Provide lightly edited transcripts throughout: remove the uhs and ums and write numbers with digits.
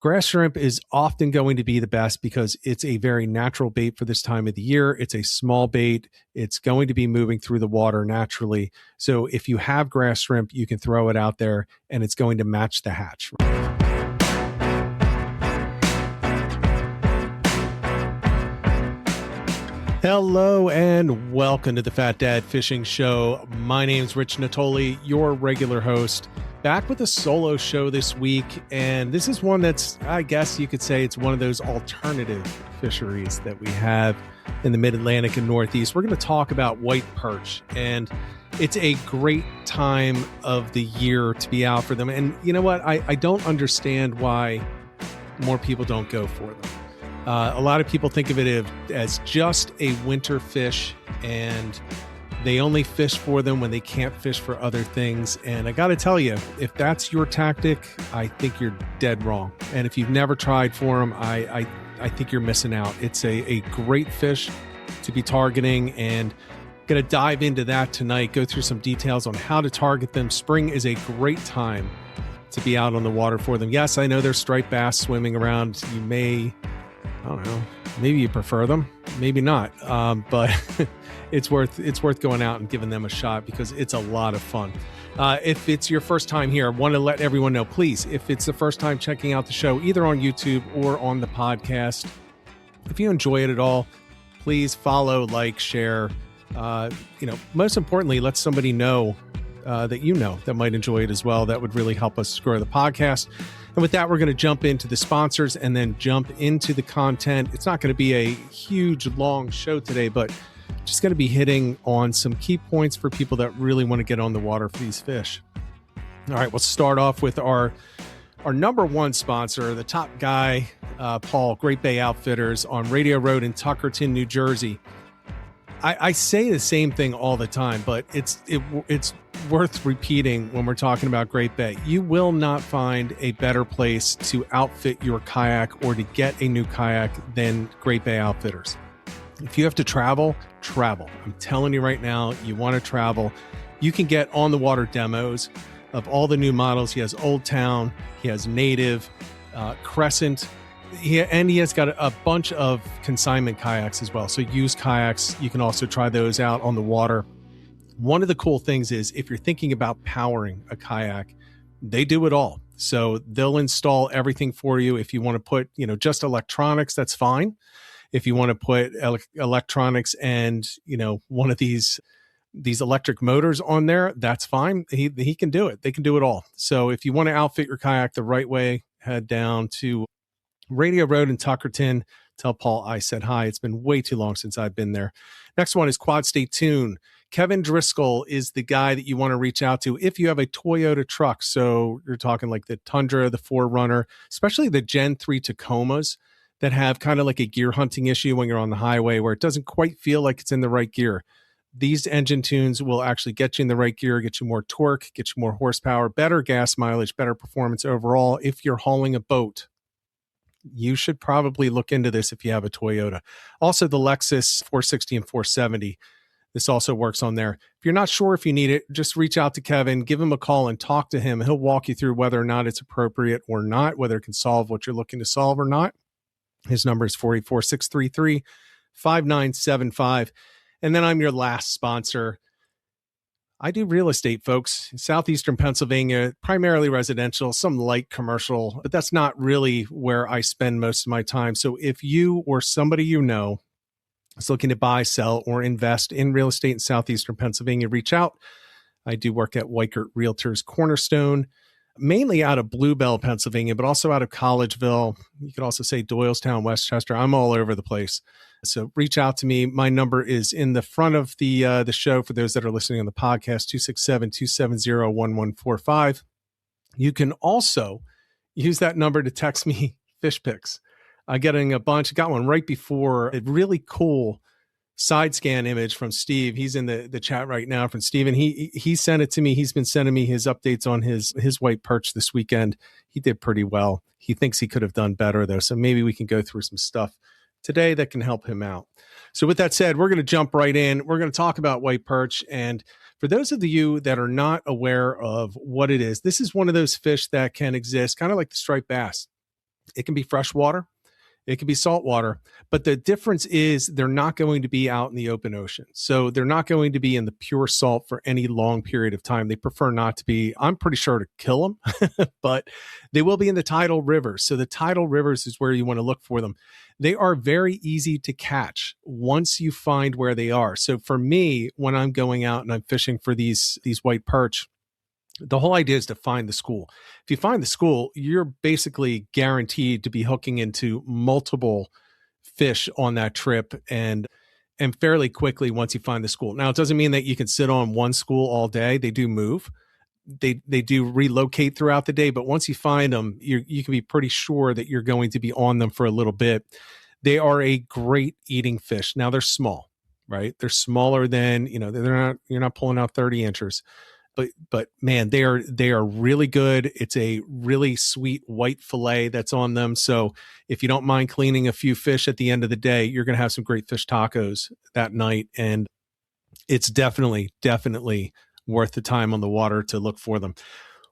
Grass shrimp is often going to be the best because it's a very natural bait for this time of the year. It's a small bait. It's going to be moving through the water naturally. So if you have grass shrimp, you can throw it out there and it's going to match the hatch. Hello and welcome to the Fat Dad Fishing Show. My name's Rich Natoli, your regular host. Back with a solo show this week, and this is one that's, I guess you could say, it's one of those alternative fisheries that we have in the Mid-Atlantic and Northeast. We're going to talk about white perch, and it's a great time of the year to be out for them. And you know what? I don't understand why more people don't go for them. A lot of people think of it as just a winter fish, and they only fish for them when they can't fish for other things. And I got to tell you, if that's your tactic, I think you're dead wrong. And if you've never tried for them, I think you're missing out. It's a great fish to be targeting, and going to dive into that tonight, go through some details on how to target them. Spring is a great time to be out on the water for them. Yes, I know there's striped bass swimming around. You may, I don't know, maybe you prefer them, maybe not. But it's worth going out and giving them a shot because it's a lot of fun. If it's your first time here, I want to let everyone know, please, if it's the first time checking out the show, either on YouTube or on the podcast, if you enjoy it at all, please follow, like, share. Most importantly, let somebody know that you know that might enjoy it as well. That would really help us grow the podcast. And with that, we're going to jump into the sponsors and then jump into the content. It's not going to be a huge, long show today, but just going to be hitting on some key points for people that really want to get on the water for these fish. All right, we'll start off with our number one sponsor, the top guy, Paul, Great Bay Outfitters on Radio Road in Tuckerton, New Jersey. I say the same thing all the time, but it's worth repeating when we're talking about Great Bay. You will not find a better place to outfit your kayak or to get a new kayak than Great Bay Outfitters. If you have to travel. I'm telling you right now, you want to travel. You can get on the water demos of all the new models. He has Old Town, he has Native, Crescent. He has got a bunch of consignment kayaks as well. So used kayaks, you can also try those out on the water. One of the cool things is if you're thinking about powering a kayak, they do it all. So they'll install everything for you. If you want to put, just electronics, that's fine. If you want to put electronics and, one of these electric motors on there, that's fine. He can do it. They can do it all. So if you want to outfit your kayak the right way, head down to Radio Road in Tuckerton. Tell Paul I said hi. It's been way too long since I've been there. Next one is Quad Stay Tune. Kevin Driscoll is the guy that you want to reach out to if you have a Toyota truck. So you're talking like the Tundra, the 4Runner, especially the Gen 3 Tacomas that have kind of like a gear hunting issue when you're on the highway where it doesn't quite feel like it's in the right gear. These engine tunes will actually get you in the right gear, get you more torque, get you more horsepower, better gas mileage, better performance overall. If you're hauling a boat, you should probably look into this if you have a Toyota. Also, the Lexus 460 and 470. This also works on there. If you're not sure if you need it, just reach out to Kevin, give him a call and talk to him. He'll walk you through whether or not it's appropriate or not, whether it can solve what you're looking to solve or not. His number is 484-633-5975. And then I'm your last sponsor. I do real estate, folks. Southeastern Pennsylvania, primarily residential, some light commercial, but that's not really where I spend most of my time. So if you or somebody you know is looking to buy, sell, or invest in real estate in Southeastern Pennsylvania, reach out. I do work at Weichert Realtors Cornerstone, mainly out of Bluebell, Pennsylvania, but also out of Collegeville. You could also say Doylestown, Westchester. I'm all over the place. So reach out to me. My number is in the front of the show for those that are listening on the podcast, 267-270-1145. You can also use that number to text me fish pics. I'm getting a bunch. I got one right before, a really cool side scan image from Steve. He's in the chat right now from Steve, and he sent it to me. He's been sending me his updates on his white perch this weekend. He did pretty well. He thinks he could have done better though. So maybe we can go through some stuff today that can help him out. So with that said, we're going to jump right in. We're going to talk about white perch. And for those of you that are not aware of what it is, this is one of those fish that can exist kind of like the striped bass. It can be fresh water. It can be salt water, but the difference is they're not going to be out in the open ocean. So they're not going to be in the pure salt for any long period of time. They prefer not to be. I'm pretty sure to kill them, but they will be in the tidal rivers. So the tidal rivers is where you want to look for them. They are very easy to catch once you find where they are. So for me, when I'm going out and I'm fishing for these white perch, the whole idea is to find the school. If you find the school, you're basically guaranteed to be hooking into multiple fish on that trip and fairly quickly once you find the school. Now, it doesn't mean that you can sit on one school all day. They do move. They do relocate throughout the day, but once you find them, you can be pretty sure that you're going to be on them for a little bit. They are a great eating fish. Now, they're small, right? They're smaller than, you're not pulling out 30 inchers. But man, they are really good. It's a really sweet white fillet that's on them. So if you don't mind cleaning a few fish at the end of the day, you're going to have some great fish tacos that night. And it's definitely worth the time on the water to look for them.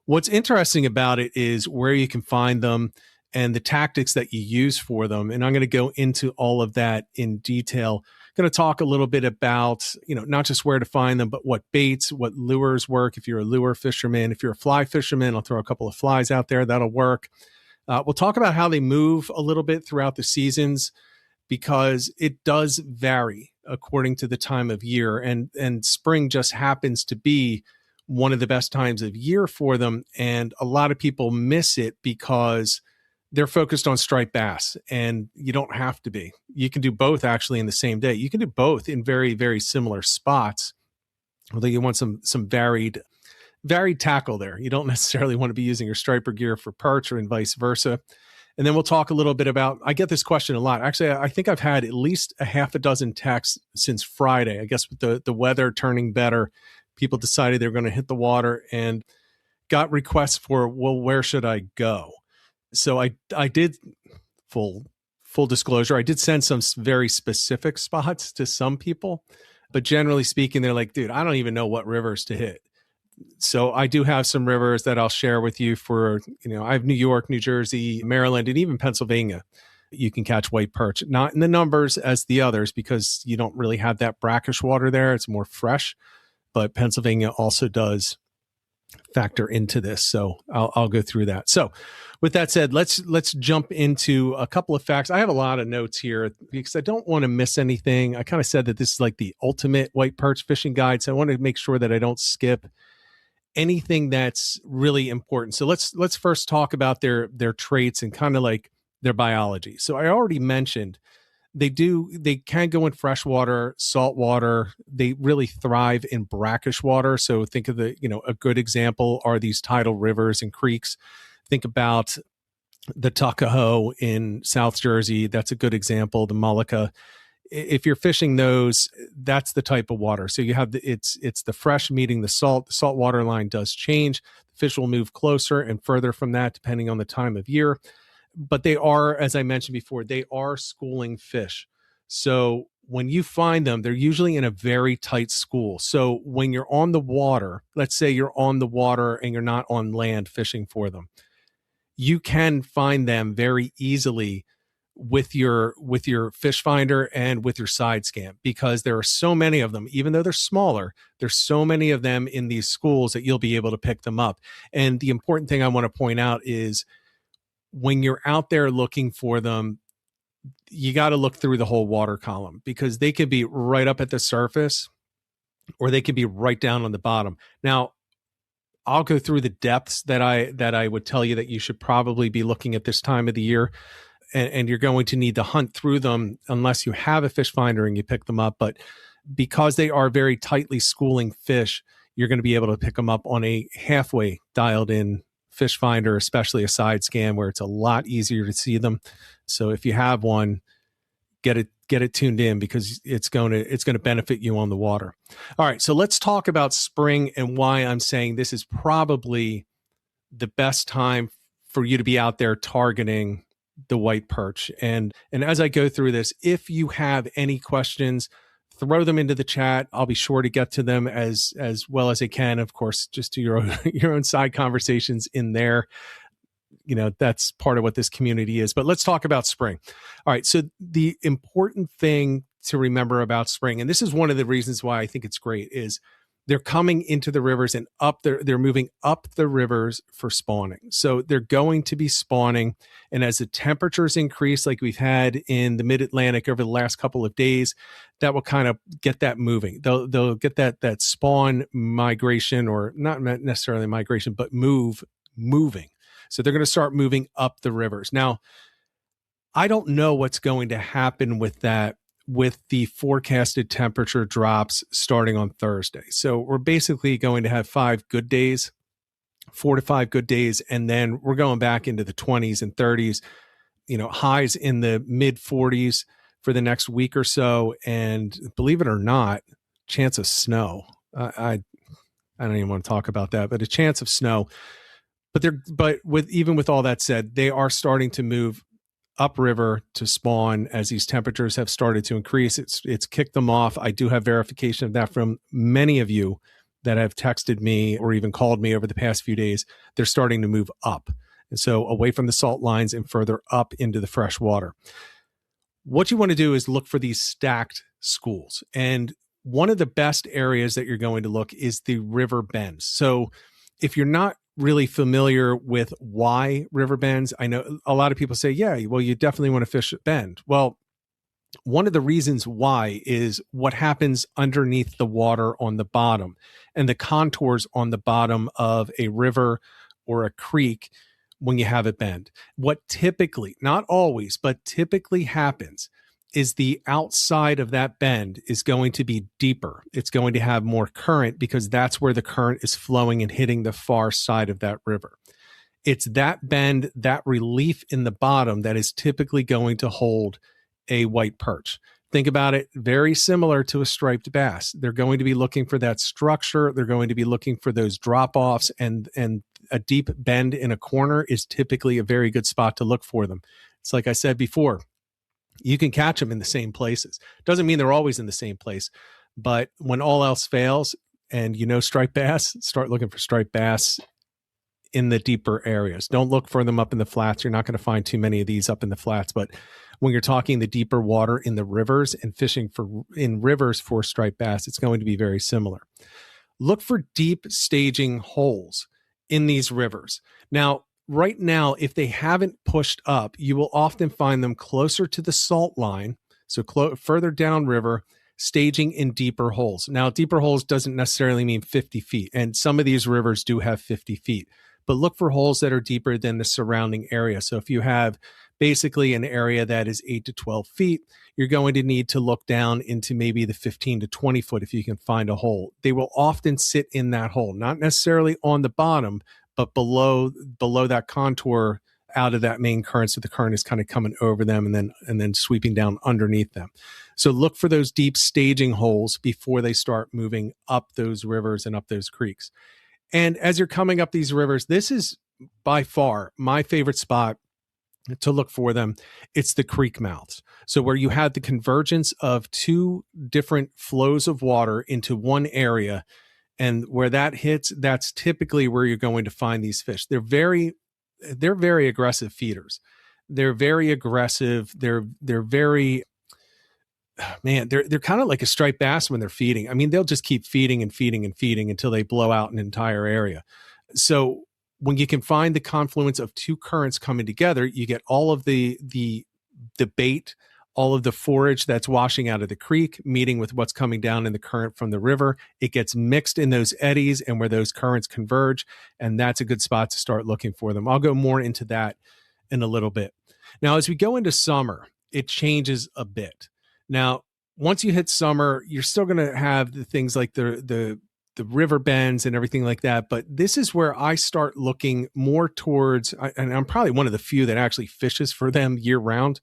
What's interesting about it is where you can find them and the tactics that you use for them. And I'm going to go into all of that in detail. Going to talk a little bit about, not just where to find them, but what baits, what lures work. If you're a lure fisherman, if you're a fly fisherman, I'll throw a couple of flies out there. That'll work. We'll talk about how they move a little bit throughout the seasons because it does vary according to the time of year. And spring just happens to be one of the best times of year for them. And a lot of people miss it because they're focused on striped bass, and you don't have to be. You can do both actually in the same day. You can do both in very, very similar spots, although you want some varied tackle there. You don't necessarily want to be using your striper gear for perch and vice versa. And then we'll talk a little bit about, I get this question a lot. Actually, I think I've had at least a half a dozen texts since Friday. I guess with the weather turning better, people decided they were going to hit the water and got requests for, well, where should I go? So I did, full disclosure, I did send some very specific spots to some people, but generally speaking, they're like, dude, I don't even know what rivers to hit. So I do have some rivers that I'll share with you for, I have New York, New Jersey, Maryland, and even Pennsylvania. You can catch white perch, not in the numbers as the others because you don't really have that brackish water there. It's more fresh, but Pennsylvania also does factor into this. So I'll go through that. So with that said, let's jump into a couple of facts. I have a lot of notes here because I don't want to miss anything. I kind of said that this is like the ultimate white perch fishing guide. So I want to make sure that I don't skip anything that's really important. So let's first talk about their traits and kind of like their biology. So I already mentioned they can go in freshwater, salt water. They really thrive in brackish water. So think of a good example are these tidal rivers and creeks. Think about the Tuckahoe in South Jersey. That's a good example. The Mullica. If you're fishing those, that's the type of water. So you have it's the fresh meeting the salt. The salt water line does change. The fish will move closer and further from that depending on the time of year. But they are, as I mentioned before, they are schooling fish. So when you find them, they're usually in a very tight school. So when you're on the water, let's say you're on the water and you're not on land fishing for them, you can find them very easily with your fish finder and with your side scan because there are so many of them. Even though they're smaller, there's so many of them in these schools that you'll be able to pick them up. And the important thing I want to point out is when you're out there looking for them, you got to look through the whole water column because they could be right up at the surface or they could be right down on the bottom. Now, I'll go through the depths that I would tell you that you should probably be looking at this time of the year. And you're going to need to hunt through them unless you have a fish finder and you pick them up. But because they are very tightly schooling fish, you're going to be able to pick them up on a halfway dialed in fish finder, especially a side scan where it's a lot easier to see them. So if you have one, get it tuned in because it's going to benefit you on the water. All right, so let's talk about spring and why I'm saying this is probably the best time for you to be out there targeting the white perch. And as I go through this, if you have any questions, throw them into the chat. I'll be sure to get to them as well as I can. Of course, just to your own side conversations in there. that's part of what this community is. But let's talk about spring. All right. So the important thing to remember about spring, and this is one of the reasons why I think it's great, is they're coming into the rivers and they're moving up the rivers for spawning. So they're going to be spawning. And as the temperatures increase, like we've had in the mid-Atlantic over the last couple of days, that will kind of get that moving. They'll get that spawn migration, or not necessarily migration, but moving. So they're going to start moving up the rivers. Now, I don't know what's going to happen with that, with the forecasted temperature drops starting on Thursday. So we're basically going to have 5 good days, 4 to 5 good days, and then we're going back into the 20s and 30s, highs in the mid 40s for the next week or so. And believe it or not, chance of snow. I don't even want to talk about that, but a chance of snow. But with all that said, they are starting to move upriver to spawn as these temperatures have started to increase. It's kicked them off. I do have verification of that from many of you that have texted me or even called me over the past few days. They're starting to move up. And so away from the salt lines and further up into the fresh water. What you want to do is look for these stacked schools. And one of the best areas that you're going to look is the river bends. So if you're not really familiar with why river bends, I know a lot of people say, yeah, well, you definitely want to fish at bend. Well, one of the reasons why is what happens underneath the water on the bottom and the contours on the bottom of a river or a creek when you have it bend. What typically, not always, but typically happens is the outside of that bend is going to be deeper. It's going to have more current because that's where the current is flowing and hitting the far side of that river. It's that bend, that relief in the bottom that is typically going to hold a white perch. Think about it, very similar to a striped bass. They're going to be looking for that structure. They're going to be looking for those drop-offs, and a deep bend in a corner is typically a very good spot to look for them. It's like I said before, you can catch them in the same places. Doesn't mean they're always in the same place, but when all else fails and striped bass, start looking for striped bass in the deeper areas. Don't look for them up in the flats. You're not going to find too many of these up in the flats, but when you're talking the deeper water in the rivers and fishing in rivers for striped bass, it's going to be very similar. Look for deep staging holes in these rivers. Now, right now, if they haven't pushed up, you will often find them closer to the salt line, so further downriver, staging in deeper holes. Now, deeper holes doesn't necessarily mean 50 feet, and some of these rivers do have 50 feet, but look for holes that are deeper than the surrounding area. So if you have basically an area that is 8 to 12 feet, you're going to need to look down into maybe the 15 to 20 foot if you can find a hole. They will often sit in that hole, not necessarily on the bottom, but below that contour out of that main current. So the current is kind of coming over them and then sweeping down underneath them. So look for those deep staging holes before they start moving up those rivers and up those creeks. And as you're coming up these rivers, this is by far my favorite spot to look for them. It's the creek mouths. So where you have the convergence of two different flows of water into one area, and where that hits, that's typically where you're going to find these fish. They're very aggressive feeders. They're very aggressive. They're very, man, they're kind of like a striped bass when they're feeding. I mean, they'll just keep feeding and feeding and feeding until they blow out an entire area. So when you can find the confluence of two currents coming together, you get all of the bait, all of the forage that's washing out of the creek, meeting with what's coming down in the current from the river. It gets mixed in those eddies and where those currents converge, and that's a good spot to start looking for them. I'll go more into that in a little bit. Now, as we go into summer, it changes a bit. Now, once you hit summer, you're still going to have the things like the river bends and everything like that. But this is where I start looking more towards, and I'm probably one of the few that actually fishes for them year round.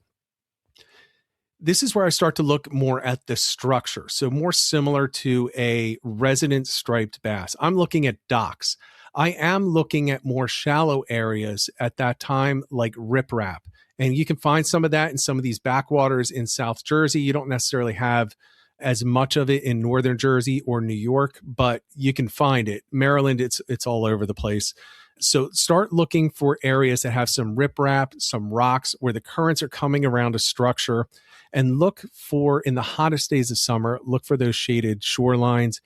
This is where I start to look more at the structure. So more similar to a resident striped bass. I'm looking at docks. I am looking at more shallow areas at that time, like riprap. And you can find some of that in some of these backwaters in South Jersey. You don't necessarily have as much of it in Northern Jersey or New York, but you can find it. Maryland, it's all over the place. So start looking for areas that have some riprap, some rocks where the currents are coming around a structure, and look for, in the hottest days of summer, look for those shaded shorelines.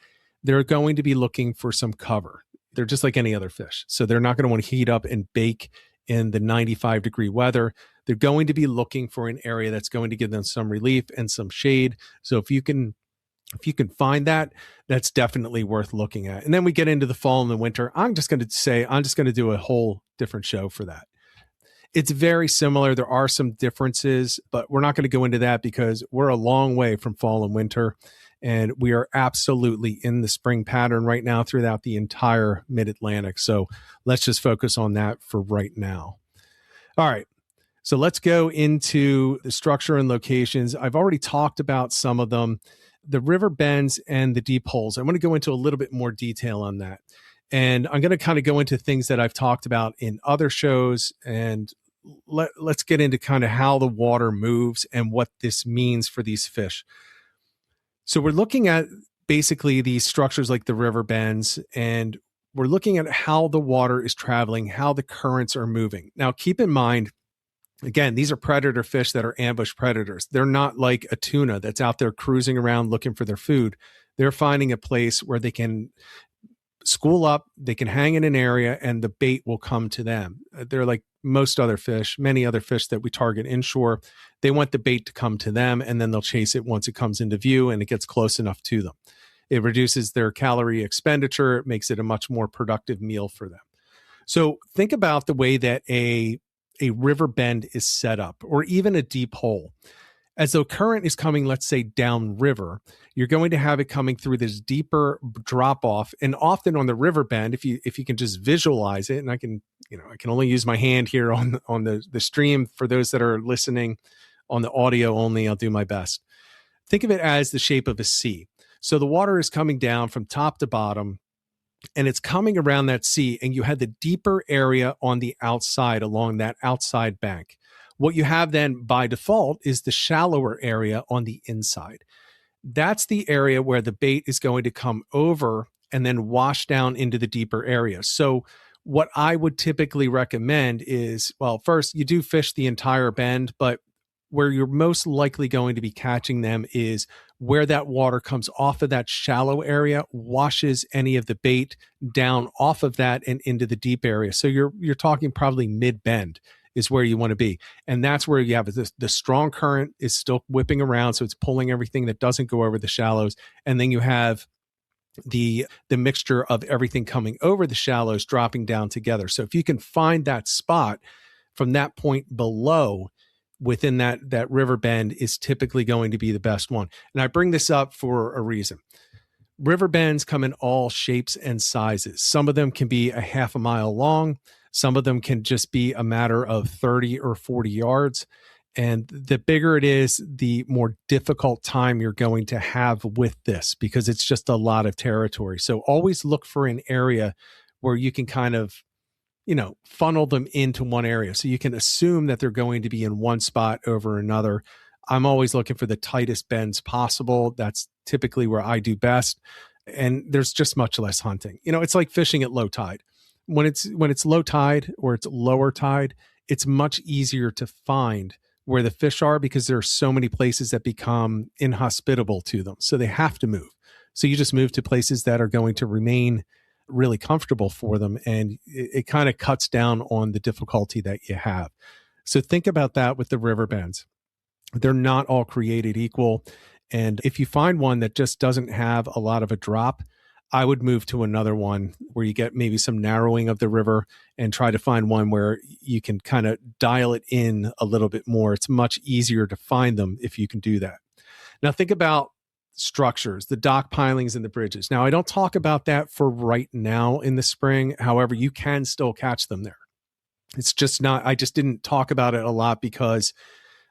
They're going to be looking for some cover. They're just like any other fish. So they're not going to want to heat up and bake in the 95-degree weather. They're going to be looking for an area that's going to give them some relief and some shade. So if you can find that, that's definitely worth looking at. And then we get into the fall and the winter. I'm just going to do a whole different show for that. It's very similar. There are some differences, but we're not going to go into that because we're a long way from fall and winter. And we are absolutely in the spring pattern right now throughout the entire mid-Atlantic. So let's just focus on that for right now. All right. So let's go into the structure and locations. I've already talked about some of them. The river bends and the deep holes. I want to go into a little bit more detail on that. And I'm going to kind of go into things that I've talked about in other shows, and let's get into kind of how the water moves and what this means for these fish. So we're looking at basically these structures like the river bends, and we're looking at how the water is traveling, how the currents are moving. Now, keep in mind, again, these are predator fish that are ambush predators. They're not like a tuna that's out there cruising around looking for their food. They're finding a place where they can school up, they can hang in an area, and the bait will come to them. They're like most other fish, many other fish that we target inshore. They want the bait to come to them, and then they'll chase it once it comes into view and it gets close enough to them. It reduces their calorie expenditure. It makes it a much more productive meal for them. So think about the way that a river bend is set up, or even a deep hole. As the current is coming, let's say downriver, you're going to have it coming through this deeper drop off. And often on the river bend, if you can just visualize it, and I can only use my hand here on the stream for those that are listening on the audio only, I'll do my best. Think of it as the shape of a C. So the water is coming down from top to bottom, and it's coming around that sea, and you had the deeper area on the outside along that outside bank. What you have then by default is the shallower area on the inside. That's the area where the bait is going to come over and then wash down into the deeper area. So what I would typically recommend is, well, first you do fish the entire bend, but where you're most likely going to be catching them is where that water comes off of that shallow area, washes any of the bait down off of that and into the deep area. So you're talking probably mid-bend is where you want to be. And that's where you have the strong current is still whipping around. So it's pulling everything that doesn't go over the shallows. And then you have the mixture of everything coming over the shallows dropping down together. So if you can find that spot from that point below within that river bend is typically going to be the best one. And I bring this up for a reason. River bends come in all shapes and sizes. Some of them can be a half a mile long. Some of them can just be a matter of 30 or 40 yards. And the bigger it is, the more difficult time you're going to have with this because it's just a lot of territory. So always look for an area where you can kind of, funnel them into one area. So you can assume that they're going to be in one spot over another. I'm always looking for the tightest bends possible. That's typically where I do best. And there's just much less hunting. It's like fishing at low tide. When it's low tide or it's lower tide, it's much easier to find where the fish are because there are so many places that become inhospitable to them. So they have to move. So you just move to places that are going to remain really comfortable for them. And it kind of cuts down on the difficulty that you have. So think about that with the river bends. They're not all created equal. And if you find one that just doesn't have a lot of a drop, I would move to another one where you get maybe some narrowing of the river and try to find one where you can kind of dial it in a little bit more. It's much easier to find them if you can do that. Now think about structures, the dock pilings and the bridges. Now I don't talk about that for right now in the spring. However, you can still catch them there. It's just not, I just didn't talk about it a lot because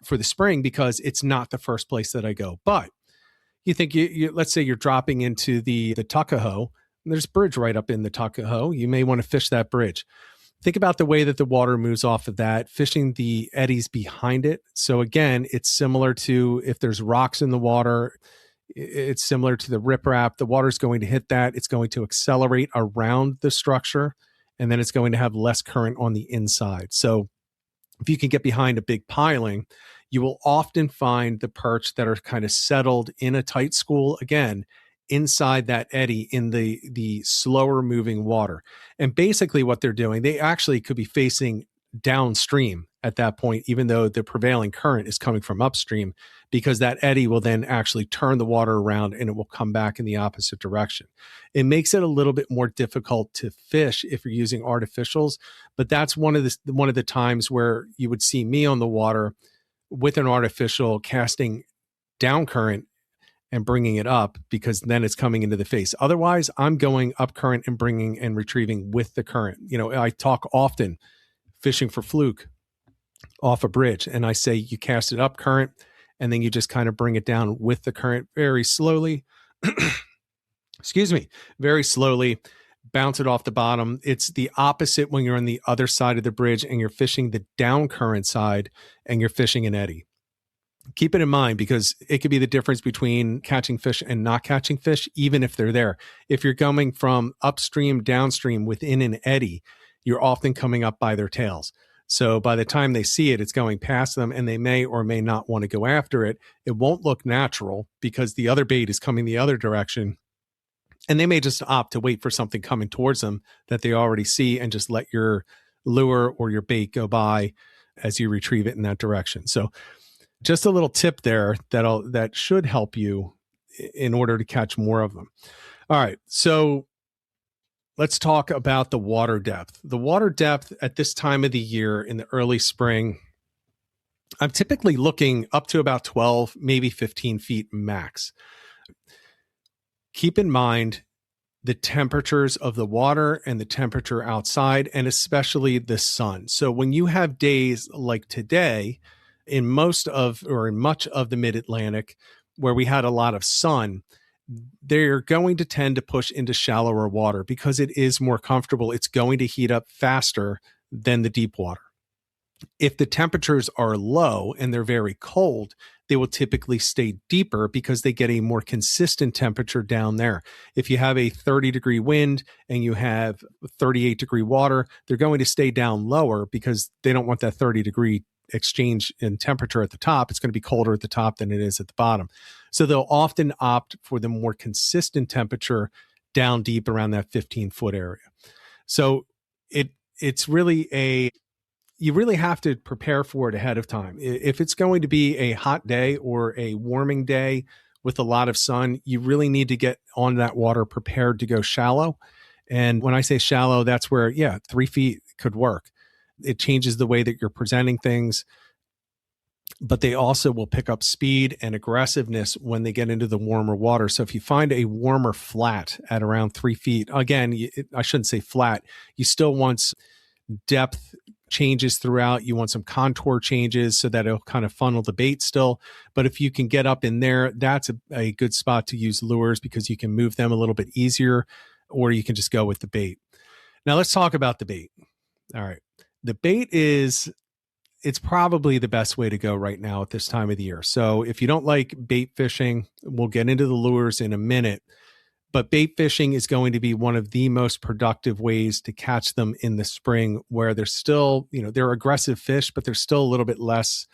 for the spring, because it's not the first place that I go. But you think let's say you're dropping into the Tuckahoe, and there's a bridge right up in the Tuckahoe. You may want to fish that bridge. Think about the way that the water moves off of that, fishing the eddies behind it. So again, it's similar to if there's rocks in the water, it's similar to the riprap. The water's going to hit that. It's going to accelerate around the structure and then it's going to have less current on the inside. So if you can get behind a big piling, you will often find the perch that are kind of settled in a tight school, again, inside that eddy in the slower moving water. And basically what they're doing, they actually could be facing downstream at that point, even though the prevailing current is coming from upstream, because that eddy will then actually turn the water around and it will come back in the opposite direction. It makes it a little bit more difficult to fish if you're using artificials, but that's one of the times where you would see me on the water with an artificial casting down current and bringing it up, because then it's coming into the face. Otherwise, I'm going up current and bringing and retrieving with the current. I talk often fishing for fluke off a bridge, and I say you cast it up current and then you just kind of bring it down with the current very slowly. Excuse me, very slowly, bounce it off the bottom. It's the opposite when you're on the other side of the bridge and you're fishing the down current side and you're fishing an eddy. Keep it in mind, because it could be the difference between catching fish and not catching fish, even if they're there. If you're coming from upstream, downstream within an eddy, you're often coming up by their tails. So by the time they see it, it's going past them, and they may or may not want to go after it. It won't look natural because the other bait is coming the other direction. And they may just opt to wait for something coming towards them that they already see and just let your lure or your bait go by as you retrieve it in that direction. So just a little tip there that should help you in order to catch more of them. All right, so let's talk about the water depth. The water depth at this time of the year in the early spring, I'm typically looking up to about 12, maybe 15 feet max. Keep in mind the temperatures of the water and the temperature outside, and especially the sun. So when you have days like today, in much of the mid-Atlantic, where we had a lot of sun, they're going to tend to push into shallower water because it is more comfortable. It's going to heat up faster than the deep water. If the temperatures are low and they're very cold, they will typically stay deeper because they get a more consistent temperature down there. If you have a 30-degree wind and you have 38-degree water, they're going to stay down lower because they don't want that 30-degree exchange in temperature at the top. It's going to be colder at the top than it is at the bottom. So they'll often opt for the more consistent temperature down deep around that 15-foot area. So it's really you really have to prepare for it ahead of time. If it's going to be a hot day or a warming day with a lot of sun, you really need to get on that water prepared to go shallow. And when I say shallow, that's where, 3 feet could work. It changes the way that you're presenting things, but they also will pick up speed and aggressiveness when they get into the warmer water. So if you find a warmer flat at around 3 feet, again, I shouldn't say flat, you still want depth changes throughout. You want some contour changes so that it'll kind of funnel the bait still. But if you can get up in there, that's a good spot to use lures because you can move them a little bit easier, or you can just go with the bait. Now let's talk about the bait. All right. The bait it's probably the best way to go right now at this time of the year. So if you don't like bait fishing, we'll get into the lures in a minute, but bait fishing is going to be one of the most productive ways to catch them in the spring, where they're still, they're aggressive fish, but they're still a little bit less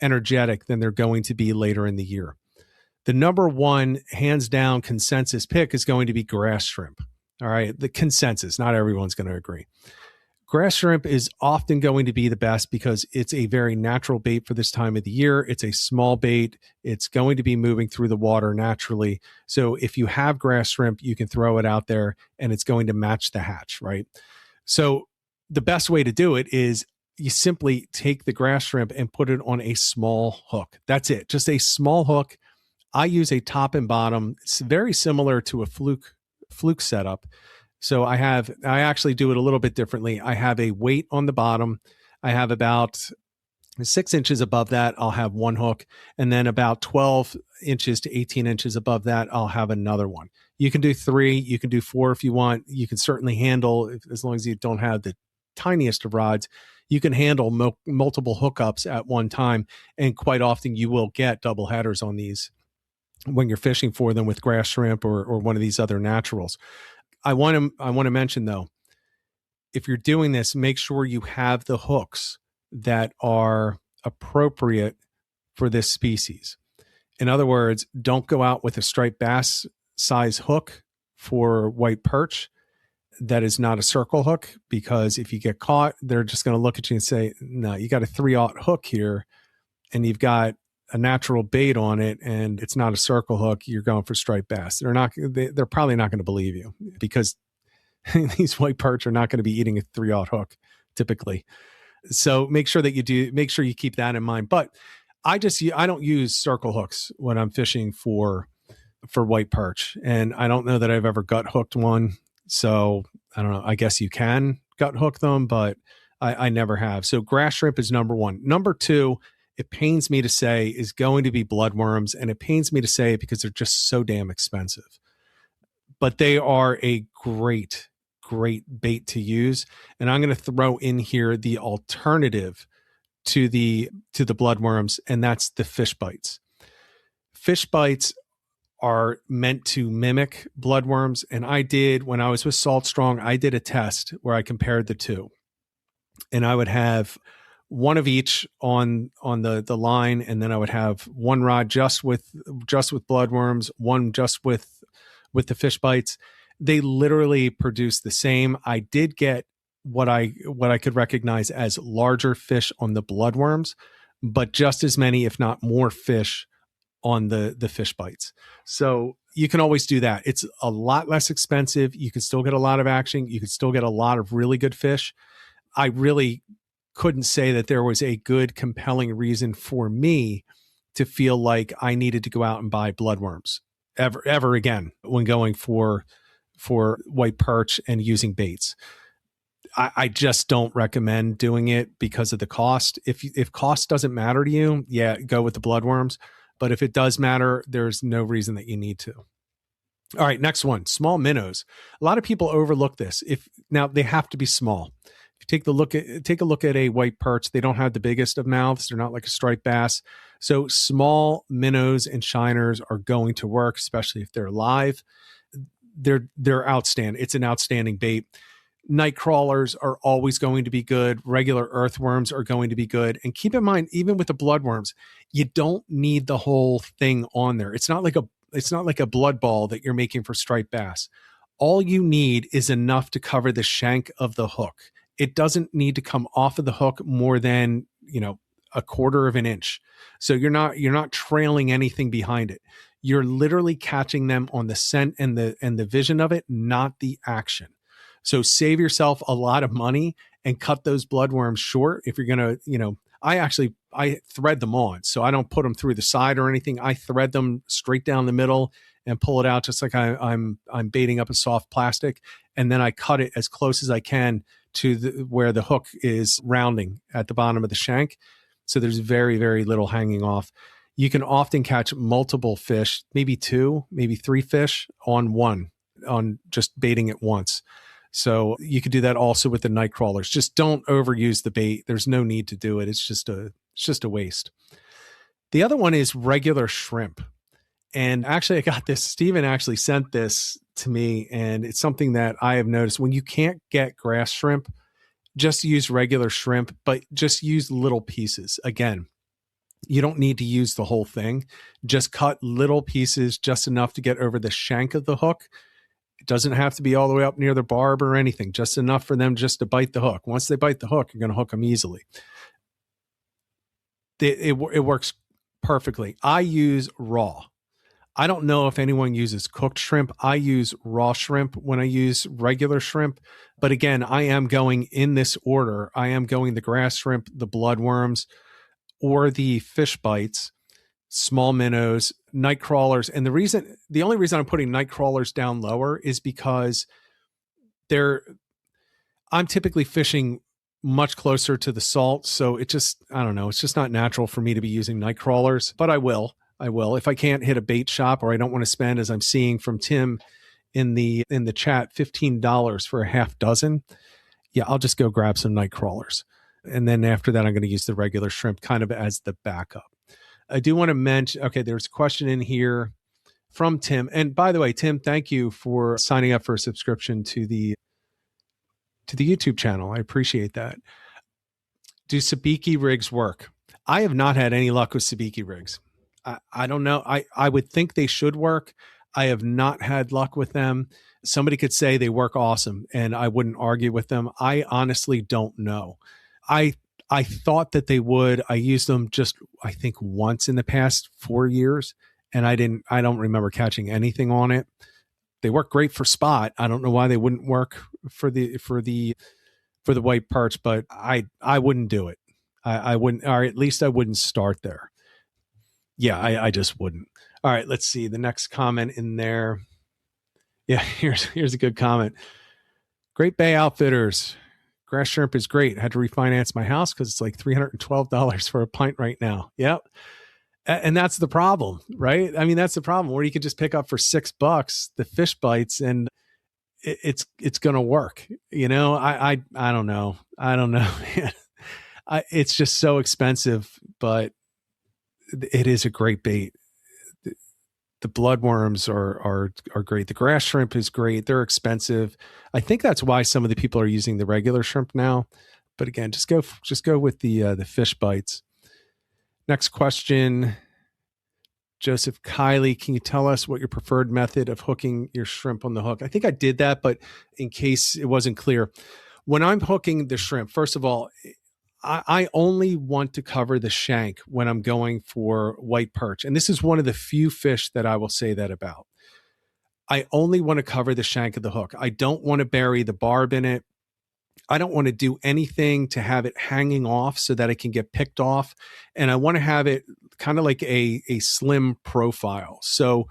energetic than they're going to be later in the year. The number one, hands down, consensus pick is going to be grass shrimp. All right. The consensus, not everyone's going to agree. Grass shrimp is often going to be the best because it's a very natural bait for this time of the year. It's a small bait. It's going to be moving through the water naturally. So if you have grass shrimp, you can throw it out there and it's going to match the hatch, right? So the best way to do it is you simply take the grass shrimp and put it on a small hook. That's it. Just a small hook. I use a top and bottom. It's very similar to a fluke setup. So I actually do it a little bit differently. I have a weight on the bottom. I have about 6 inches above that, I'll have one hook. And then about 12 inches to 18 inches above that, I'll have another one. You can do 3, you can do 4 if you want. You can certainly handle, as long as you don't have the tiniest of rods, you can handle multiple hookups at one time. And quite often you will get double headers on these when you're fishing for them with grass shrimp or one of these other naturals. I want to mention though, if you're doing this, make sure you have the hooks that are appropriate for this species. In other words, don't go out with a striped bass size hook for white perch that is not a circle hook, because if you get caught, they're just going to look at you and say, no, you got a 3/0 hook here and you've got a natural bait on it and it's not a circle hook. You're going for striped bass. They're probably not going to believe you, because these white perch are not going to be eating a 3/0 hook typically. So make sure you keep that in mind. But I don't use circle hooks when I'm fishing for white perch. And I don't know that I've ever gut hooked one. So I don't know. I guess you can gut hook them, but I never have. So grass shrimp is number one. Number two, it pains me to say, is going to be bloodworms. And it pains me to say it because they're just so damn expensive. But they are a great bait to use. And I'm going to throw in here the alternative to the bloodworms, and that's the fish bites. Fish bites are meant to mimic bloodworms. And when I was with Salt Strong, I did a test where I compared the two. And I would have one of each on the line, and then I would have one rod just with bloodworms, one just with the fish bites. They literally produce the same. I did get what I could recognize as larger fish on the bloodworms, but just as many, if not more, fish on the fish bites. So you can always do that. It's a lot less expensive. You can still get a lot of action. You can still get a lot of really good fish. I really couldn't say that there was a good, compelling reason for me to feel like I needed to go out and buy bloodworms ever again when going for white perch and using baits. I just don't recommend doing it because of the cost. If cost doesn't matter to you, yeah, go with the bloodworms. But if it does matter, there's no reason that you need to. All right, next one, small minnows. A lot of people overlook this. Now they have to be small. If you take a look at a white perch, they don't have the biggest of mouths. They're not like a striped bass. So small minnows and shiners are going to work, especially if they're live. They're outstanding. It's an outstanding bait. Night crawlers are always going to be good. Regular earthworms are going to be good. And keep in mind, even with the bloodworms, you don't need the whole thing on there. It's not like a blood ball that you're making for striped bass. All you need is enough to cover the shank of the hook. It doesn't need to come off of the hook more than, a quarter of an inch. So you're not trailing anything behind it. You're literally catching them on the scent and the vision of it, not the action. So save yourself a lot of money and cut those bloodworms short. If you're going to, I thread them on. So I don't put them through the side or anything. I thread them straight down the middle and pull it out just like I'm baiting up a soft plastic. And then I cut it as close as I can to where the hook is rounding at the bottom of the shank. So there's very, very little hanging off. You can often catch multiple fish, maybe 2, maybe 3 fish on just baiting it once. So you could do that also with the night crawlers. Just don't overuse the bait. There's no need to do it. It's just a waste. The other one is regular shrimp. And actually I got this, Steven actually sent this to me, and it's something that I have noticed. When you can't get grass shrimp, just use regular shrimp, but just use little pieces. Again, you don't need to use the whole thing. Just cut little pieces, just enough to get over the shank of the hook. It doesn't have to be all the way up near the barb or anything, just enough for them just to bite the hook. Once they bite the hook, you're going to hook them easily. It works perfectly. I use raw. I don't know if anyone uses cooked shrimp. I use raw shrimp when I use regular shrimp. But again, I am going in this order. I am going the grass shrimp, the bloodworms, or the fish bites, small minnows, night crawlers. And the only reason I'm putting night crawlers down lower is because I'm typically fishing much closer to the salt. So I don't know. It's just not natural for me to be using night crawlers, but I will. If I can't hit a bait shop, or I don't want to spend, as I'm seeing from Tim in the chat, $15 for a half dozen. Yeah, I'll just go grab some night crawlers. And then after that, I'm going to use the regular shrimp kind of as the backup. I do want to mention, okay, there's a question in here from Tim. And by the way, Tim, thank you for signing up for a subscription to the to the YouTube channel. I appreciate that. Do sabiki rigs work? I have not had any luck with sabiki rigs. I don't know. I would think they should work. I have not had luck with them. Somebody could say they work awesome, and I wouldn't argue with them. I honestly don't know. I I thought that they would. I used them just, I think, once in the past 4 years, and I don't remember catching anything on it. They work great for spot. I don't know why they wouldn't work for the white perch, but I wouldn't do it. I wouldn't, or at least I wouldn't start there. Yeah, I just wouldn't. All right, let's see the next comment in there. Yeah, here's a good comment. Great Bay Outfitters. Grass shrimp is great. Had to refinance my house because it's like $312 for a pint right now. Yep. And that's the problem, right? I mean, that's the problem where you could just pick up for $6 the fish bites and it's going to work. You know, I don't know. I don't know. It's just so expensive, but it is a great bait. The bloodworms are great. The grass shrimp is great. They're expensive. I think that's why some of the people are using the regular shrimp now. But again, just go with the fish bites. Next question, Joseph Kiley, can you tell us what your preferred method of hooking your shrimp on the hook? I think I did that, but in case it wasn't clear, when I'm hooking the shrimp, first of all, I only want to cover the shank when I'm going for white perch. And this is one of the few fish that I will say that about. I only want to cover the shank of the hook. I don't want to bury the barb in it. I don't want to do anything to have it hanging off so that it can get picked off. And I want to have it kind of like a slim profile. So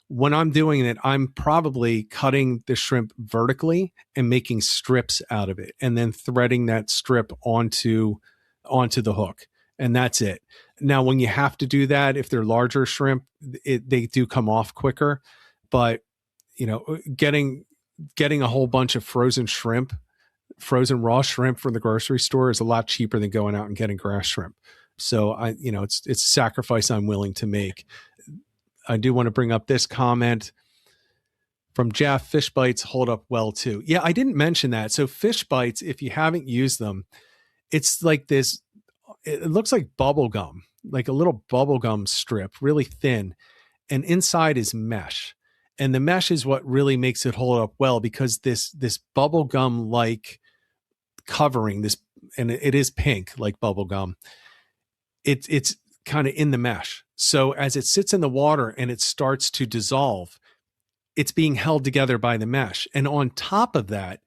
when I'm doing it, I'm probably cutting the shrimp vertically and making strips out of it and then threading that strip onto the hook. And that's it. Now, when you have to do that, if they're larger shrimp, they do come off quicker. But, you know, getting a whole bunch of frozen raw shrimp from the grocery store is a lot cheaper than going out and getting grass shrimp. So it's a sacrifice I'm willing to make. I do want to bring up this comment from Jeff. Fish bites hold up well too. Yeah, I didn't mention that. So fish bites, if you haven't used them, it's like this, it looks like bubble gum, like a little bubble gum strip, really thin. And inside is mesh. And the mesh is what really makes it hold up well, because this bubble gum like covering this, and it is pink like bubble gum. It's kind of in the mesh. So as it sits in the water and it starts to dissolve, it's being held together by the mesh. And on top of that,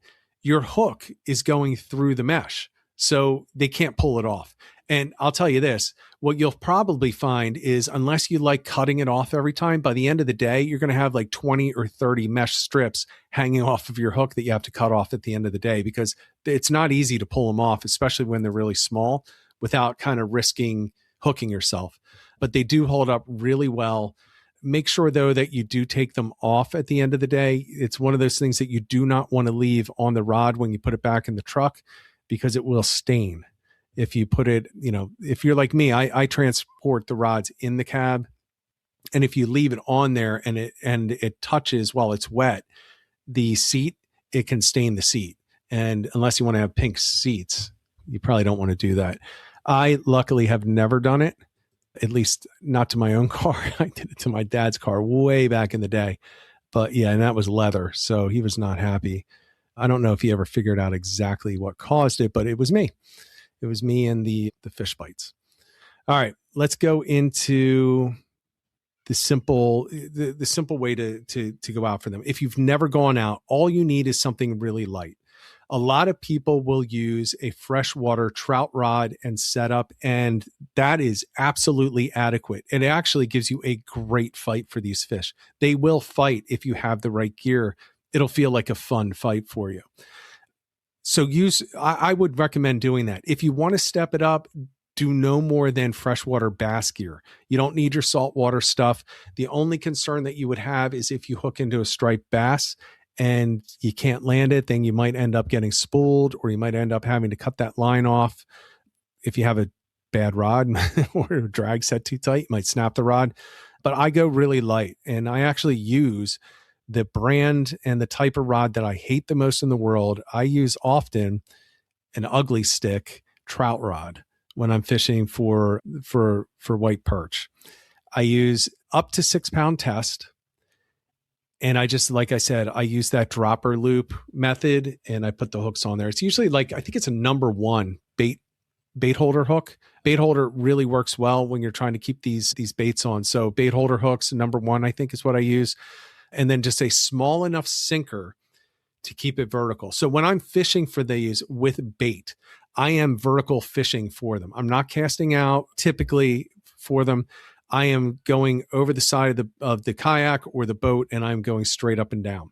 your hook is going through the mesh. So they can't pull it off. And I'll tell you this, what you'll probably find is, unless you like cutting it off every time, by the end of the day, you're going to have like 20 or 30 mesh strips hanging off of your hook that you have to cut off at the end of the day, because it's not easy to pull them off, especially when they're really small, without kind of risking hooking yourself. But they do hold up really well. Make sure, though, that you do take them off at the end of the day. It's one of those things that you do not want to leave on the rod when you put it back in the truck, because it will stain. If you put it, if you're like me, I transport the rods in the cab. And if you leave it on there and it touches while it's wet, the seat, it can stain the seat. And unless you want to have pink seats, you probably don't want to do that. I luckily have never done it, at least not to my own car. I did it to my dad's car way back in the day. But yeah, and that was leather. So he was not happy. I don't know if he ever figured out exactly what caused it, but it was me. It was me and the fish bites. All right, let's go into the simple way to go out for them. If you've never gone out, all you need is something really light. A lot of people will use a freshwater trout rod and setup, and that is absolutely adequate. It actually gives you a great fight for these fish. They will fight if you have the right gear. It'll feel like a fun fight for you. So I would recommend doing that. If you want to step it up, do no more than freshwater bass gear. You don't need your saltwater stuff. The only concern that you would have is if you hook into a striped bass and you can't land it, then you might end up getting spooled, or you might end up having to cut that line off. If you have a bad rod or a drag set too tight, you might snap the rod. But I go really light, and I actually use The brand and the type of rod that I hate the most in the world, I use often an ugly stick trout rod when I'm fishing for white perch. I use up to 6 pound test. And I just, like I said, I use that dropper loop method and I put the hooks on there. It's usually like, I think it's a number 1 bait holder hook. Bait holder really works well when you're trying to keep these baits on. So bait holder hooks, number 1, I think is what I use. And then just a small enough sinker to keep it vertical. So when I'm fishing for these with bait, I am vertical fishing for them. I'm not casting out typically for them. I am going over the side of the kayak or the boat, and I'm going straight up and down.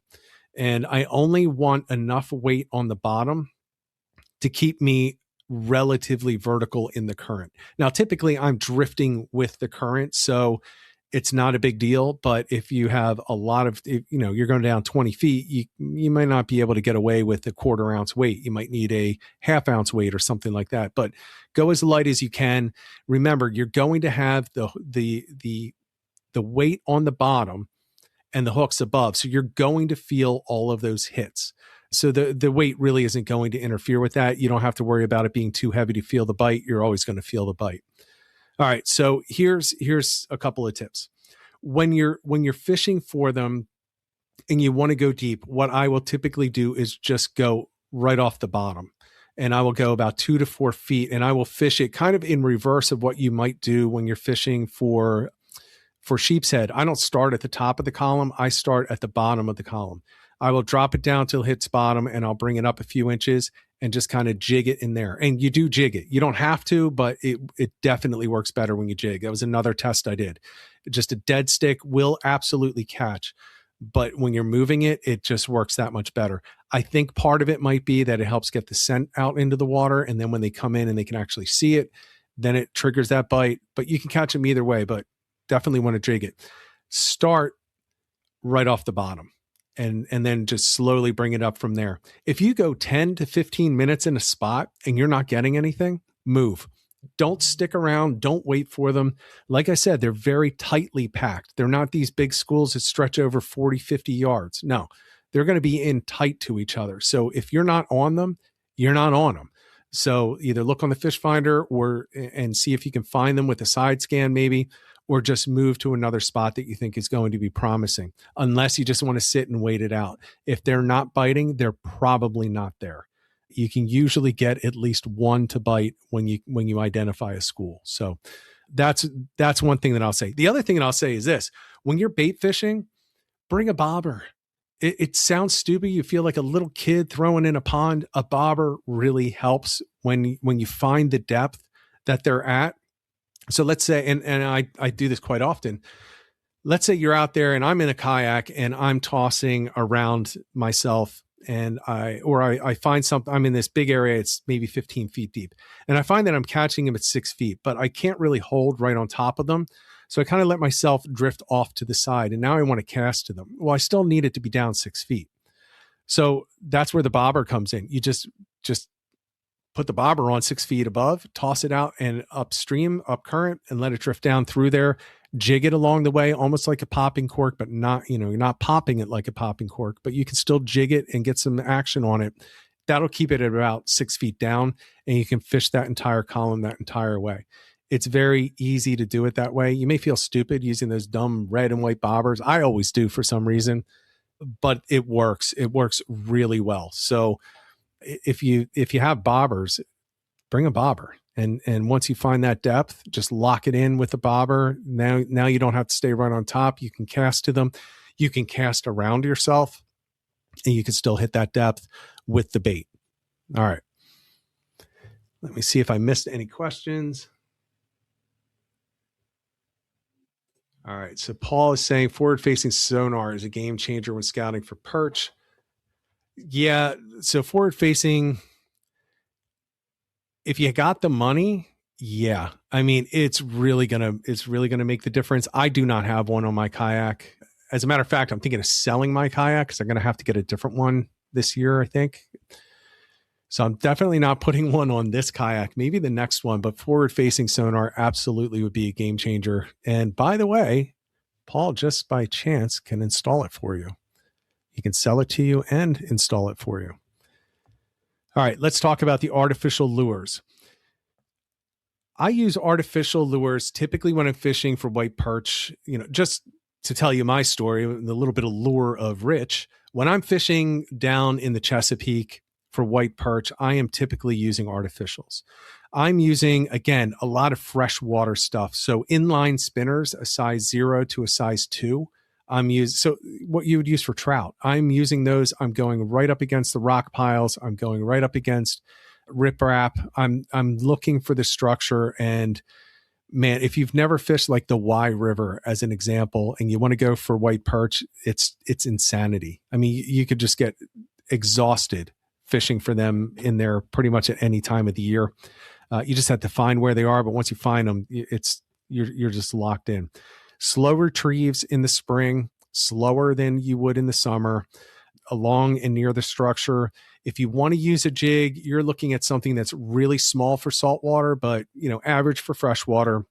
And I only want enough weight on the bottom to keep me relatively vertical in the current. Now, typically I'm drifting with the current, so it's not a big deal. But if you have a lot of, you're going down 20 feet, you might not be able to get away with a 1/4 ounce weight. You might need a 1/2 ounce weight or something like that. But go as light as you can. Remember, you're going to have the weight on the bottom and the hooks above. So you're going to feel all of those hits. So the weight really isn't going to interfere with that. You don't have to worry about it being too heavy to feel the bite. You're always going to feel the bite. All right. So here's a couple of tips. When you're fishing for them and you want to go deep, what I will typically do is just go right off the bottom. And I will go about 2 to 4 feet and I will fish it kind of in reverse of what you might do when you're fishing for sheep's head. I don't start at the top of the column. I start at the bottom of the column. I will drop it down till it hits bottom and I'll bring it up a few inches and just kind of jig it in there. And you do jig it. You don't have to, but it definitely works better when you jig. That was another test I did. Just a dead stick will absolutely catch. But when you're moving it, it just works that much better. I think part of it might be that it helps get the scent out into the water. And then when they come in and they can actually see it, then it triggers that bite. But you can catch them either way, but definitely want to jig it. Start right off the bottom and then just slowly bring it up from there. If you go 10 to 15 minutes in a spot and you're not getting anything, move. Don't stick around. Don't wait for them. Like I said, they're very tightly packed. They're not these big schools that stretch over 40, 50 yards. No, they're going to be in tight to each other. So if you're not on them, you're not on them. So either look on the fish finder and see if you can find them with a side scan maybe, or just move to another spot that you think is going to be promising, unless you just want to sit and wait it out. If they're not biting, they're probably not there. You can usually get at least one to bite when you identify a school. So that's one thing that I'll say. The other thing that I'll say is this: when you're bait fishing, bring a bobber. It sounds stupid. You feel like a little kid throwing in a pond. A bobber really helps when you find the depth that they're at. So let's say, and I do this quite often. Let's say you're out there and I'm in a kayak and I'm tossing around myself and I find something. I'm in this big area. It's maybe 15 feet deep. And I find that I'm catching them at 6 feet, but I can't really hold right on top of them. So I kind of let myself drift off to the side. And now I want to cast to them. Well, I still need it to be down 6 feet. So that's where the bobber comes in. You just put the bobber on 6 feet above, toss it out and upstream, up current, and let it drift down through there. Jig it along the way, almost like a popping cork, but not, you're not popping it like a popping cork, but you can still jig it and get some action on it. That'll keep it at about 6 feet down, and you can fish that entire column that entire way. It's very easy to do it that way. You may feel stupid using those dumb red and white bobbers. I always do for some reason, but it works. It works really well. So if you have bobbers, bring a bobber. And once you find that depth, just lock it in with the bobber. Now you don't have to stay right on top. You can cast to them. You can cast around yourself and you can still hit that depth with the bait. All right. Let me see if I missed any questions. All right. So Paul is saying forward-facing sonar is a game changer when scouting for perch. Yeah. So forward-facing, if you got the money, yeah. I mean, it's really gonna make the difference. I do not have one on my kayak. As a matter of fact, I'm thinking of selling my kayak because I'm gonna have to get a different one this year, I think. So I'm definitely not putting one on this kayak, maybe the next one, but forward-facing sonar absolutely would be a game changer. And by the way, Paul, just by chance, can install it for you. He can sell it to you and install it for you. All right, let's talk about the artificial lures. I use artificial lures typically when I'm fishing for white perch. Just to tell you my story, the little bit of lure of Rich. When I'm fishing down in the Chesapeake for white perch, I am typically using artificials. I'm using, again, a lot of freshwater stuff. So inline spinners, a size 0 to a size 2. So what you would use for trout, I'm using those. I'm going right up against the rock piles. I'm going right up against riprap. I'm looking for the structure. And man, if you've never fished like the Y River as an example, and you want to go for white perch, it's insanity. I mean, you could just get exhausted fishing for them in there pretty much at any time of the year. You just have to find where they are, but once you find them, you're just locked in. Slow retrieves in the spring, slower than you would in the summer, along and near the structure. If you want to use a jig, you're looking at something that's really small for saltwater, but average for freshwater.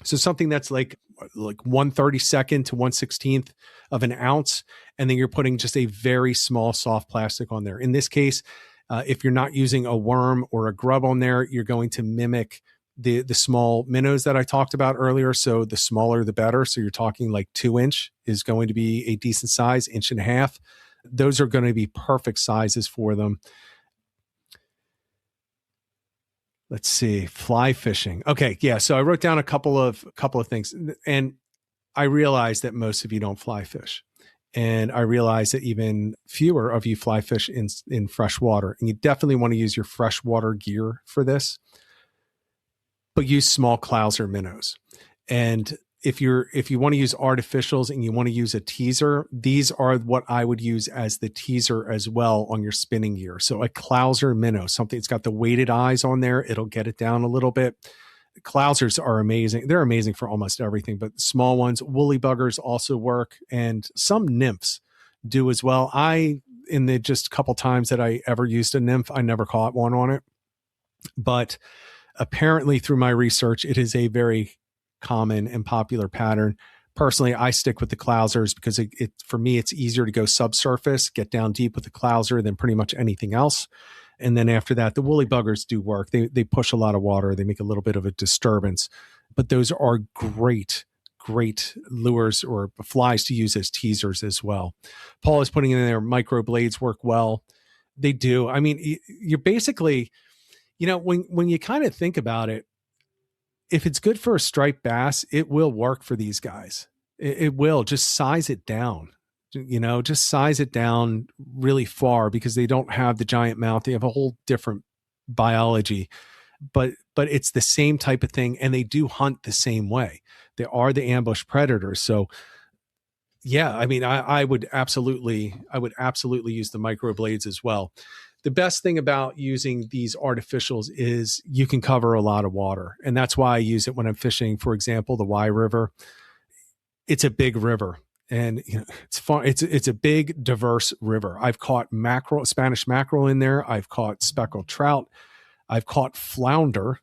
So something that's like 1/32 to 1/16 of an ounce, and then you're putting just a very small soft plastic on there. In this case, if you're not using a worm or a grub on there, you're going to mimic the small minnows that I talked about earlier. So the smaller, the better. So you're talking like 2-inch is going to be a decent size, 1.5 inch. Those are going to be perfect sizes for them. Let's see, fly fishing. Okay, yeah. So I wrote down a couple of things, and I realized that most of you don't fly fish, and I realized that even fewer of you fly fish in fresh water, and you definitely want to use your freshwater gear for this. But use small clouser minnows, and if you want to use artificials and you want to use a teaser, these are what I would use as the teaser as well on your spinning gear. So a clouser minnow, something that's got the weighted eyes on there, it'll get it down a little bit. Clousers are amazing. They're amazing for almost everything, but small ones, woolly buggers also work, and some nymphs do as well. In the just couple times that I ever used a nymph, I never caught one on it. But apparently through my research, it is a very common and popular pattern. Personally, I stick with the clousers because for me, it's easier to go subsurface, get down deep with the clouser than pretty much anything else. And then after that, the woolly buggers do work. They push a lot of water. They make a little bit of a disturbance, but those are great lures or flies to use as teasers as well. Paul is putting in there, micro blades work well. They do. I mean, you're basically, when you kind of think about it, if it's good for a striped bass, it will work for these guys. It will. Just size it down, just size it down really far, because they don't have the giant mouth. They have a whole different biology, but it's the same type of thing. And they do hunt the same way. They are the ambush predators. So yeah, I mean, I would absolutely use the micro blades as well. The best thing about using these artificials is you can cover a lot of water. And that's why I use it when I'm fishing, for example, the Y River. It's a big river, and it's fun. It's a big, diverse river. I've caught mackerel, Spanish mackerel in there. I've caught speckled trout. I've caught flounder.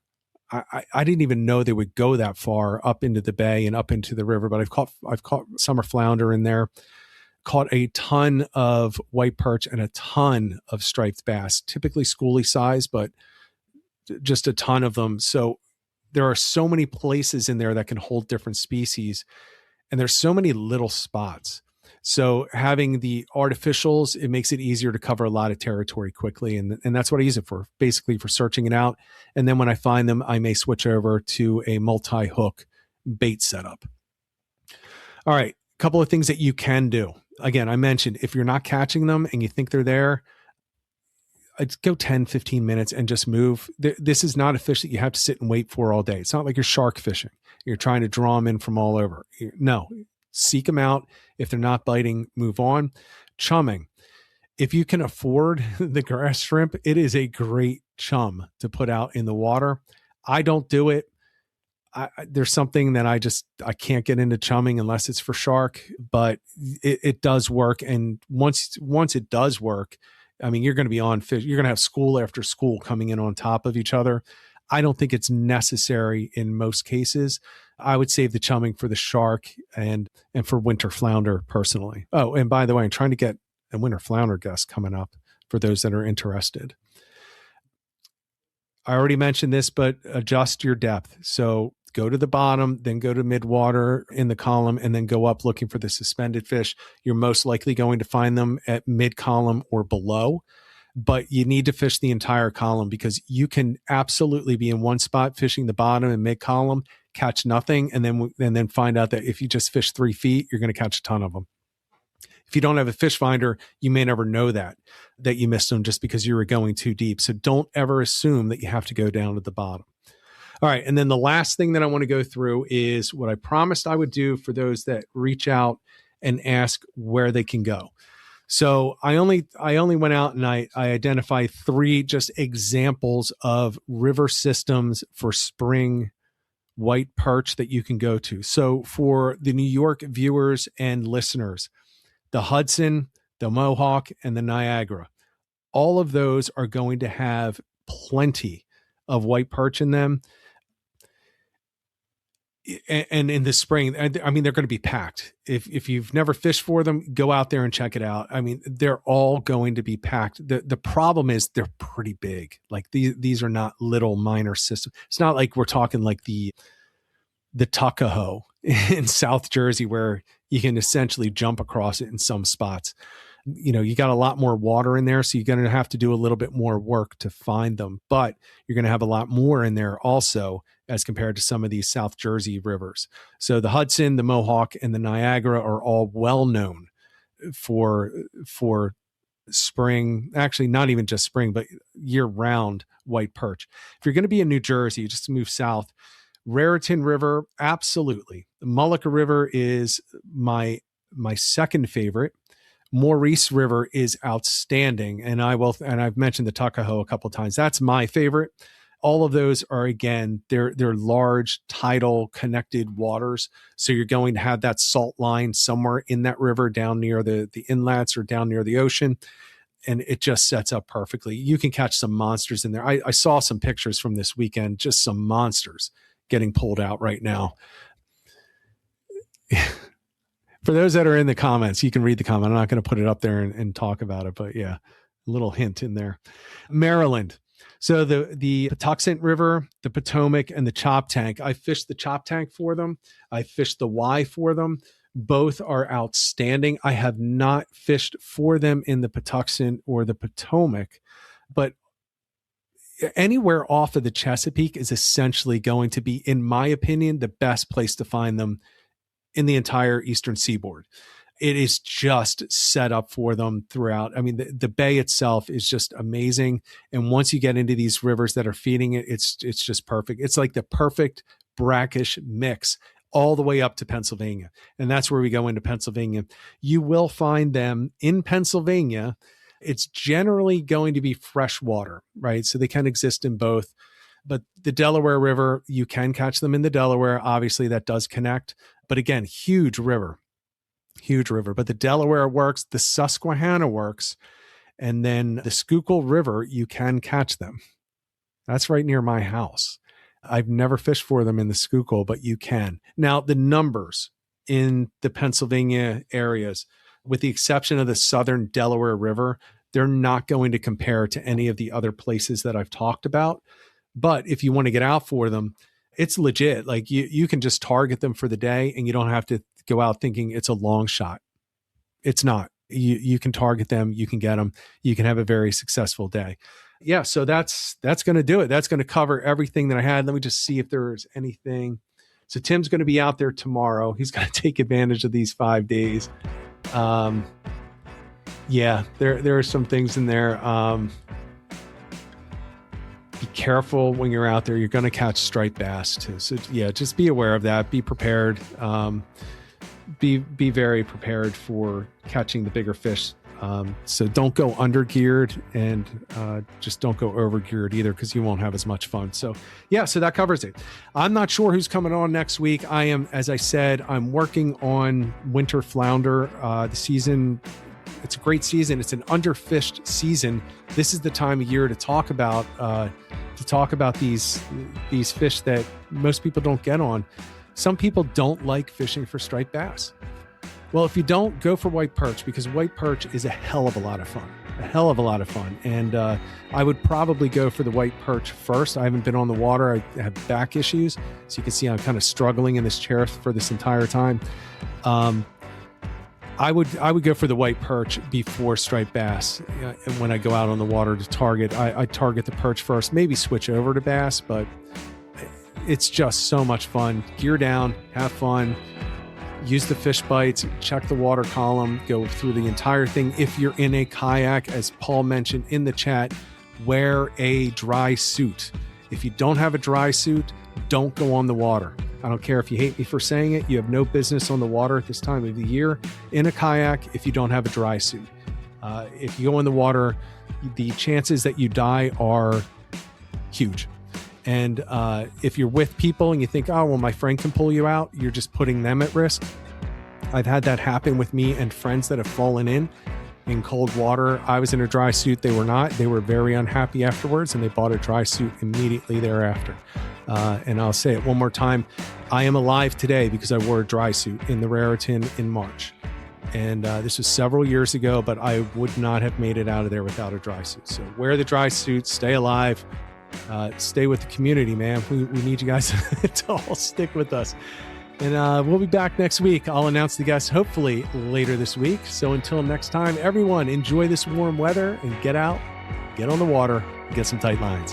I didn't even know they would go that far up into the bay and up into the river, but I've caught summer flounder in there. Caught a ton of white perch and a ton of striped bass, typically schoolie size, but just a ton of them. So there are so many places in there that can hold different species, and there's so many little spots. So having the artificials, it makes it easier to cover a lot of territory quickly. And that's what I use it for, basically for searching it out. And then when I find them, I may switch over to a multi-hook bait setup. All right, a couple of things that you can do. Again, I mentioned, if you're not catching them and you think they're there, I'd go 10, 15 minutes and just move. This is not a fish that you have to sit and wait for all day. It's not like you're shark fishing. You're trying to draw them in from all over. No, seek them out. If they're not biting, move on. Chumming. If you can afford the grass shrimp, it is a great chum to put out in the water. I don't do it. There's something that I can't get into chumming unless it's for shark, but it does work. And once it does work, I mean, you're going to be on fish. You're going to have school after school coming in on top of each other. I don't think it's necessary in most cases. I would save the chumming for the shark and for winter flounder personally. Oh, and by the way, I'm trying to get and winter flounder guest coming up for those that are interested. I already mentioned this, but adjust your depth. So go to the bottom, then go to midwater in the column, and then go up looking for the suspended fish. You're most likely going to find them at mid column or below, but you need to fish the entire column, because you can absolutely be in one spot fishing the bottom and mid column, catch nothing, and then find out that if you just fish 3 feet, you're going to catch a ton of them. If you don't have a fish finder, you may never know that you missed them just because you were going too deep. So don't ever assume that you have to go down to the bottom. All right. And then the last thing that I want to go through is what I promised I would do for those that reach out and ask where they can go. So I only went out and I identified 3 just examples of river systems for spring white perch that you can go to. So for the New York viewers and listeners, the Hudson, the Mohawk, and the Niagara, all of those are going to have plenty of white perch in them. And in the spring, I mean, they're going to be packed. If you've never fished for them, go out there and check it out. I mean, they're all going to be packed. The problem is they're pretty big. Like these are not little minor systems. It's not like we're talking like the Tuckahoe in South Jersey, where you can essentially jump across it in some spots. You know, you got a lot more water in there, so you're going to have to do a little bit more work to find them, but you're going to have a lot more in there also as compared to some of these South Jersey rivers. So the Hudson, the Mohawk, and the Niagara are all well known for spring, actually not even just spring, but year-round white perch. If you're going to be in New Jersey, just move south. Raritan River, absolutely. The Mullica River is my second favorite. Maurice River is outstanding, and I've mentioned the Tuckahoe a couple of times. That's my favorite. All of those are, again, they're large tidal connected waters, so you're going to have that salt line somewhere in that river down near the inlets or down near the ocean, and it just sets up perfectly. You can catch some monsters in there. I saw some pictures from this weekend, just some monsters getting pulled out right now. For those that are in the comments, you can read the comment. I'm not going to put it up there and talk about it, but yeah, a little hint in there. Maryland. So the Patuxent River, the Potomac, and the Chop Tank. I fished the Chop Tank for them. I fished the Y for them. Both are outstanding. I have not fished for them in the Patuxent or the Potomac, but anywhere off of the Chesapeake is essentially going to be, in my opinion, the best place to find them in the entire Eastern Seaboard. It is just set up for them throughout. I mean, the bay itself is just amazing. And once you get into these rivers that are feeding it, it's just perfect. It's like the perfect brackish mix all the way up to Pennsylvania. And that's where we go into Pennsylvania. You will find them in Pennsylvania. It's generally going to be fresh water, right? So they can exist in both. But the Delaware River, you can catch them in the Delaware. Obviously, that does connect. But again, huge river. But the Delaware works, the Susquehanna works, and then the Schuylkill River, you can catch them. That's right near my house. I've never fished for them in the Schuylkill, but you can. Now, the numbers in the Pennsylvania areas, with the exception of the southern Delaware River, they're not going to compare to any of the other places that I've talked about. But if you want to get out for them, it's legit. Like you can just target them for the day and you don't have to go out thinking it's a long shot. It's not. You can target them, you can get them, you can have a very successful day. Yeah, so that's going to do it. That's going to cover everything that I had. Let me just see if there's anything. So Tim's going to be out there tomorrow. He's going to take advantage of these 5 days. Yeah, there are some things in there. Be careful when you're out there. You're going to catch striped bass too. So yeah, just be aware of that. Be prepared. Be very prepared for catching the bigger fish. So don't go under geared and just don't go over geared either, because you won't have as much fun. So yeah, so that covers it. I'm not sure who's coming on next week. I am, as I said, I'm working on winter flounder. The season, it's a great season. It's an underfished season. This is the time of year to talk about these fish that most people don't get on. Some people don't like fishing for striped bass. Well, if you don't, go for white perch, because white perch is a hell of a lot of fun. And I would probably go for the white perch first. I haven't been on the water. I have back issues. So you can see I'm kind of struggling in this chair for this entire time. I would go for the white perch before striped bass. And when I go out on the water to target, I target the perch first, maybe switch over to bass, but it's just so much fun. Gear down, have fun. Use the fish bites, check the water column, go through the entire thing. If you're in a kayak, as Paul mentioned in the chat, wear a dry suit. If you don't have a dry suit, don't go on the water. I don't care if you hate me for saying it. You have no business on the water at this time of the year in a kayak if you don't have a dry suit. If you go in the water, the chances that you die are huge. And if you're with people and you think, oh, well, my friend can pull you out, you're just putting them at risk. I've had that happen with me and friends that have fallen in cold water. I was in a dry suit. They were not. They were very unhappy afterwards, and they bought a dry suit immediately thereafter. And I'll say it one more time. I am alive today because I wore a dry suit in the Raritan in March. And this was several years ago, but I would not have made it out of there without a dry suit. So wear the dry suit, stay alive. Stay with the community, man. We need you guys to all stick with us. And we'll be back next week. I'll announce the guests hopefully later this week. So until next time, everyone, enjoy this warm weather and get out, get on the water, and get some tight lines.